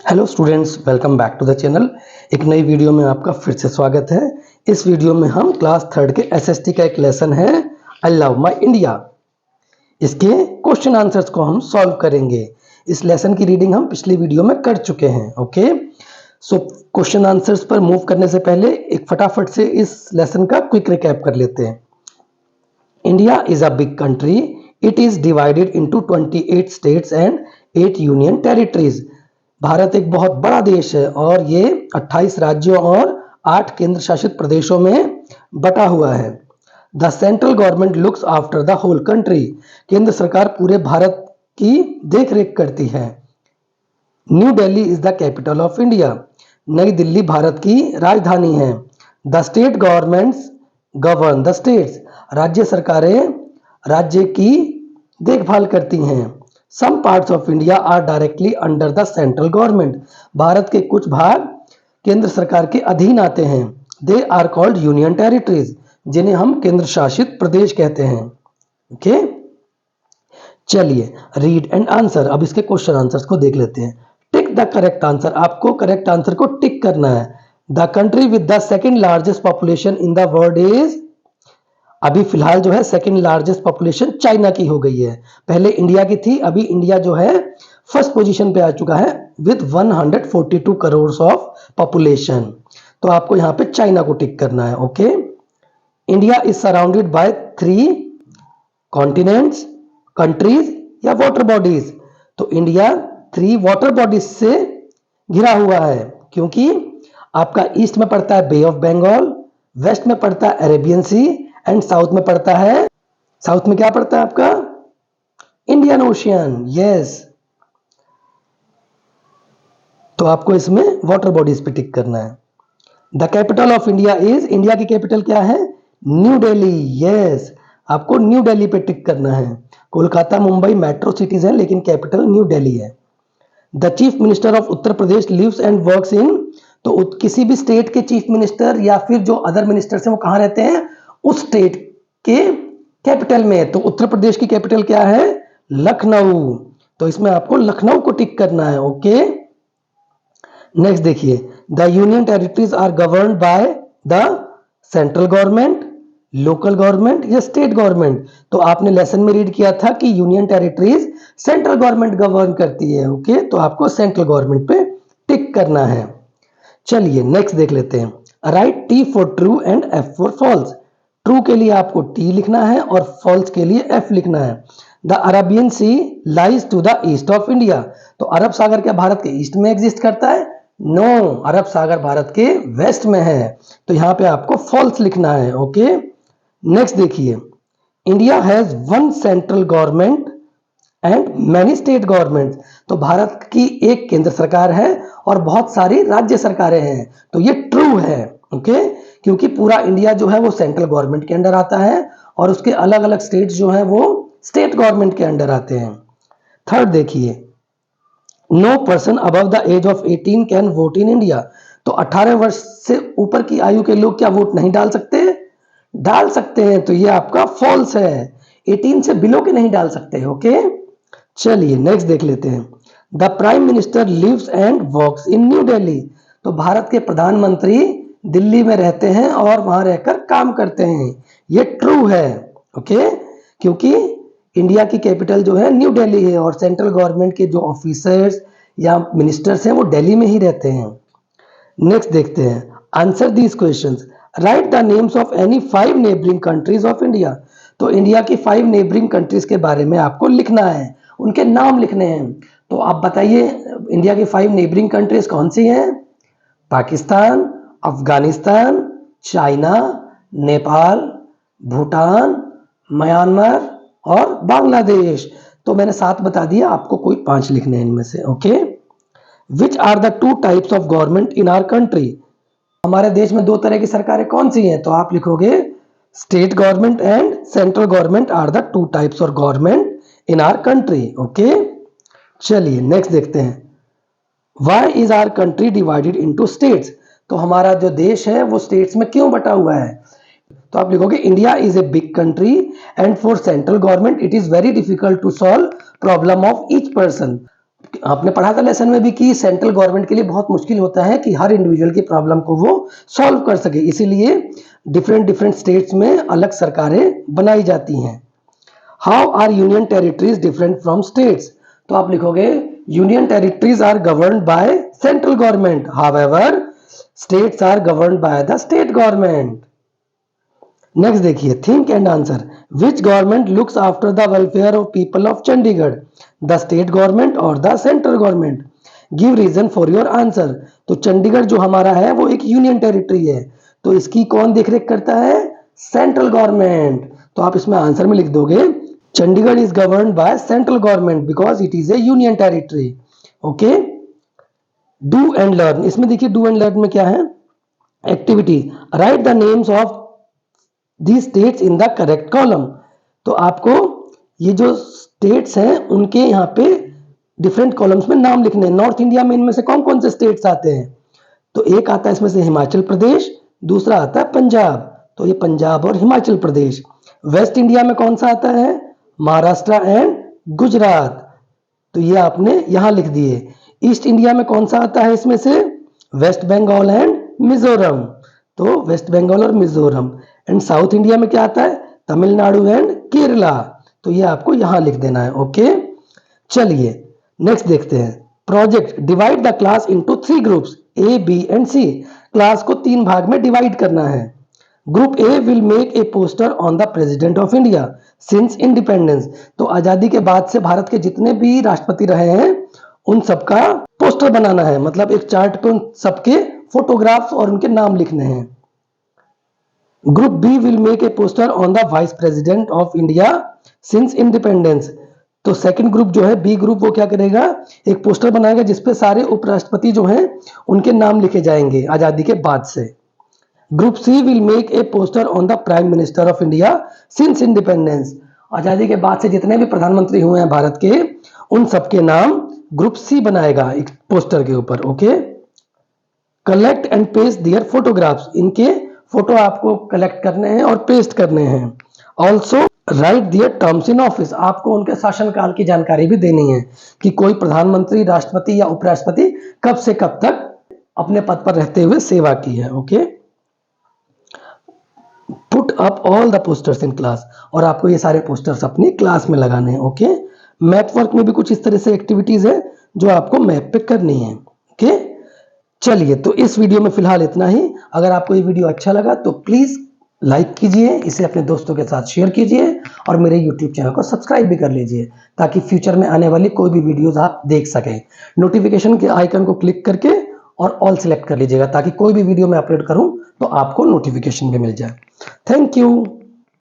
Hello students, welcome back to the channel. एक नई video में आपका फिर से स्वागत है। इस वीडियो में हम क्लास थर्ड के एसएसटी का एक लेसन है आई लव माई इंडिया, इसके क्वेश्चन आंसर्स को हम सॉल्व करेंगे। इस लेसन की रीडिंग हम पिछली वीडियो में कर चुके हैं। ओके, सो क्वेश्चन आंसर्स पर मूव करने से पहले एक फटाफट से इस लेसन का क्विक रिकैप कर लेते हैं। India is a big country, it is divided into 28 states and 8 union territories. Bharat एक बहुत बड़ा देश है और ये 28 राज्यों और 8 केंद्र शासित प्रदेशों में बटा हुआ है। The central government looks after the whole country, केंद्र सरकार पूरे भारत की देखरेख करती है। New Delhi is the capital of India, नई दिल्ली भारत की राजधानी है। The state governments govern the states, राज्य सरकारें राज्य की देखभाल करती हैं। Some parts of India are directly under the central government, Bharat के कुछ भाग केंद्र सरकार के अधीन आते हैं। They are called union territories, जिन्हें हम केंद्र शासित प्रदेश कहते हैं। ओके, चलिए रीड एंड आंसर। अब इसके क्वेश्चन आंसर्स को देख लेते हैं। टिक द करेक्ट आंसर, आपको करेक्ट आंसर को टिक करना है। The country with the second largest population in the world is, अभी फिलहाल जो है सेकेंड लार्जेस्ट पॉपुलेशन चाइना की हो गई है। पहले इंडिया की थी, अभी इंडिया जो है फर्स्ट पोजीशन पे आ चुका है विद 142 करोड़ ऑफ पॉपुलेशन। तो आपको यहां पे चाइना को टिक करना है। Okay, India is surrounded by 3 continents, countries या वाटर बॉडीज। तो इंडिया 3 वाटर बॉडीज से घिरा हुआ है, क्योंकि आपका ईस्ट में पड़ता है बे ऑफ बंगाल, वेस्ट में पड़ता है अरेबियन सी एंड साउथ में पड़ता है, साउथ में क्या पड़ता है आपका, इंडियन ओशियन। यस, तो आपको इसमें वाटर बॉडीज पे टिक करना है। The capital of India is, India की कैपिटल क्या है, न्यू दिल्ली। यस, आपको न्यू दिल्ली पे टिक करना है। कोलकाता मुंबई मेट्रो सिटीज है, लेकिन कैपिटल न्यू दिल्ली है। The chief minister of Uttar Pradesh lives and works in, तो किसी भी स्टेट के चीफ मिनिस्टर या फिर जो अदर मिनिस्टर्स हैं वो कहां रहते हैं, उस स्टेट के कैपिटल में। तो उत्तर प्रदेश की कैपिटल क्या है, लखनऊ। तो इसमें आपको लखनऊ को टिक करना है। ओके, नेक्स्ट देखिए, the union territories are governed by the central government, local government या स्टेट गवर्नमेंट। तो आपने लेसन में रीड किया था कि union territories central government govern करती है। ओके, तो आपको सेंट्रल गवर्नमेंट पे टिक करना है। चलिए नेक्स्ट देख लेते हैं। Write T for true and F for false. True के लिए आपको टी लिखना है और फॉल्स के लिए एफ लिखना है। The Arabian sea lies to the east of India, तो अरब सागर क्या भारत के ईस्ट में एग्जिस्ट करता है, नो, अरब सागर भारत के वेस्ट में है। तो यहां पे आपको फॉल्स लिखना है। ओके, नेक्स्ट देखिए, India has 1 central government and many state government. तो भारत की एक केंद्र सरकार है और बहुत सारी राज्य सरकारें हैं। तो ये ट्रू है। ओके, क्योंकि पूरा इंडिया जो है वो सेंट्रल गवर्नमेंट के अंडर आता है और उसके अलग अलग स्टेट्स जो है वो स्टेट गवर्नमेंट के अंडर आते हैं। थर्ड देखिए, no person above the age of 18 can vote in India. तो 18 वर्ष से ऊपर की आयु के लोग क्या वोट नहीं डाल सकते, डाल सकते हैं। तो ये आपका फॉल्स है, 18 से बिलो के नहीं डाल सकते। ओके, चलिए नेक्स्ट देख लेते हैं। The prime minister lives and works in new Delhi. तो भारत के प्रधानमंत्री दिल्ली में रहते हैं और वहां रहकर काम करते हैं। ये ट्रू है। ओके, क्योंकि इंडिया की कैपिटल जो है न्यू दिल्ली है और सेंट्रल गवर्नमेंट के जो ऑफिसर्स या मिनिस्टर्स हैं वो दिल्ली में ही रहते हैं। नेक्स्ट देखते हैं, answer these questions. Right the names of any 5 neighbouring countries of India. तो इंडिया की 5 नेबरिंग कंट्रीज के बारे में आपको लिखना है, उनके नाम लिखने हैं। तो आप बताइए इंडिया की 5 नेबरिंग कंट्रीज कौन सी हैं, पाकिस्तान, अफगानिस्तान, चाइना, नेपाल, भूटान, म्यांमार और बांग्लादेश। तो मैंने 7 बता दिया, आपको कोई 5 लिखने हैं इनमें से। Okay, which are the 2 types of government in our country. हमारे देश में 2 तरह की सरकारें कौन सी हैं, तो आप लिखोगे state government and central government are the 2 types of government in our country. Okay, चलिए नेक्स्ट देखते हैं। Why is our country divided into states. तो हमारा जो देश है वो स्टेट्स में क्यों बटा हुआ है, तो आप लिखोगे India is a big country and for central government it is very difficult to solve problem of each person. आपने पढ़ा था लेसन में भी कि सेंट्रल गवर्नमेंट के लिए बहुत मुश्किल होता है कि हर इंडिविजुअल की प्रॉब्लम को वो सॉल्व कर सके, इसीलिए डिफरेंट डिफरेंट स्टेट्स में अलग सरकारें बनाई जाती हैं। How are union territories different from states? तो आप लिखोगे union territories are governed by central government, however states are governed by the state government. Next देखिए, think and answer. Which government looks after the welfare of people of Chandigarh? The state government और the central government? Give reason for your answer. तो चंडीगढ़ जो हमारा है वो एक union territory है, तो इसकी कौन देखरेख करता है? Central government. तो आप इसमें आंसर में लिख दोगे Chandigarh is governed by central government because it is A union territory. Okay, do and learn. इसमें देखिए डू एंड लर्न में क्या है? Activity, right the names of the states in the correct column. तो आपको ये जो स्टेट्स हैं उनके यहाँ पे डिफरेंट कॉलम्स में नाम लिखने हैं। नॉर्थ इंडिया में इनमें से कौन कौन से स्टेट्स आते हैं? तो एक आता है इसमें से हिमाचल प्रदेश, दूसरा आता है पंजाब, तो ये पंजाब और हिमाचल प्रदेश। वेस्ट इंडिया में कौन सा आता है? महाराष्ट्र एंड गुजरात, तो ये आपने यहां लिख दिए। ईस्ट इंडिया में कौन सा आता है इसमें से? वेस्ट बंगाल एंड मिजोरम, तो वेस्ट बंगाल और मिजोरम। एंड साउथ इंडिया में क्या आता है? तमिलनाडु एंड केरला, तो ये आपको यहां लिख देना है। ओके, चलिए नेक्स्ट देखते हैं। Project, divide the class into 3 groups A, B and C. Class को 3 भाग में डिवाइड करना है। Group A will make a poster on the president of India since independence. तो आजादी के बाद से भारत के जितने भी राष्ट्रपति रहे हैं उन सबका पोस्टर बनाना है, मतलब एक चार्ट पे उन सबके फोटोग्राफ्स और उनके नाम लिखने हैं। Group B will make a poster on the vice president of India since independence. तो सेकंड ग्रुप जो है बी ग्रुप, वो क्या करेगा? एक पोस्टर बनाएगा जिसपे सारे उपराष्ट्रपति जो हैं उनके नाम लिखे जाएंगे आजादी के बाद से। Group C will make a poster on the prime minister of India since independence. आजादी के बाद से जितने भी प्रधानमंत्री हुए हैं भारत के उन सबके नाम ग्रुप सी बनाएगा एक पोस्टर के ऊपर। Okay, collect and paste their photographs. इनके फोटो आपको कलेक्ट करने हैं और पेस्ट करने हैं। Also write their terms in office. आपको उनके शासनकाल की जानकारी भी देनी है कि कोई प्रधानमंत्री, राष्ट्रपति या उपराष्ट्रपति कब से कब तक अपने पद पर रहते हुए सेवा की है। Okay, put up all the posters in class. और आपको ये सारे पोस्टर्स अपनी क्लास में लगाने हैं। ओके, मैप वर्क में भी कुछ इस तरह से एक्टिविटीज है जो आपको मैप पे करनी है। ओके, चलिए तो इस वीडियो में फिलहाल इतना ही। अगर आपको ये वीडियो अच्छा लगा तो प्लीज लाइक कीजिए, इसे अपने दोस्तों के साथ शेयर कीजिए और मेरे यूट्यूब चैनल को सब्सक्राइब भी कर लीजिए ताकि फ्यूचर में आने वाली कोई भी वीडियोस आप देख सकें। नोटिफिकेशन के आइकन को क्लिक करके और ऑल सेलेक्ट कर लीजिएगा ताकि कोई भी वीडियो मैं अपलोड करूं तो आपको नोटिफिकेशन भी मिल जाए। Thank you.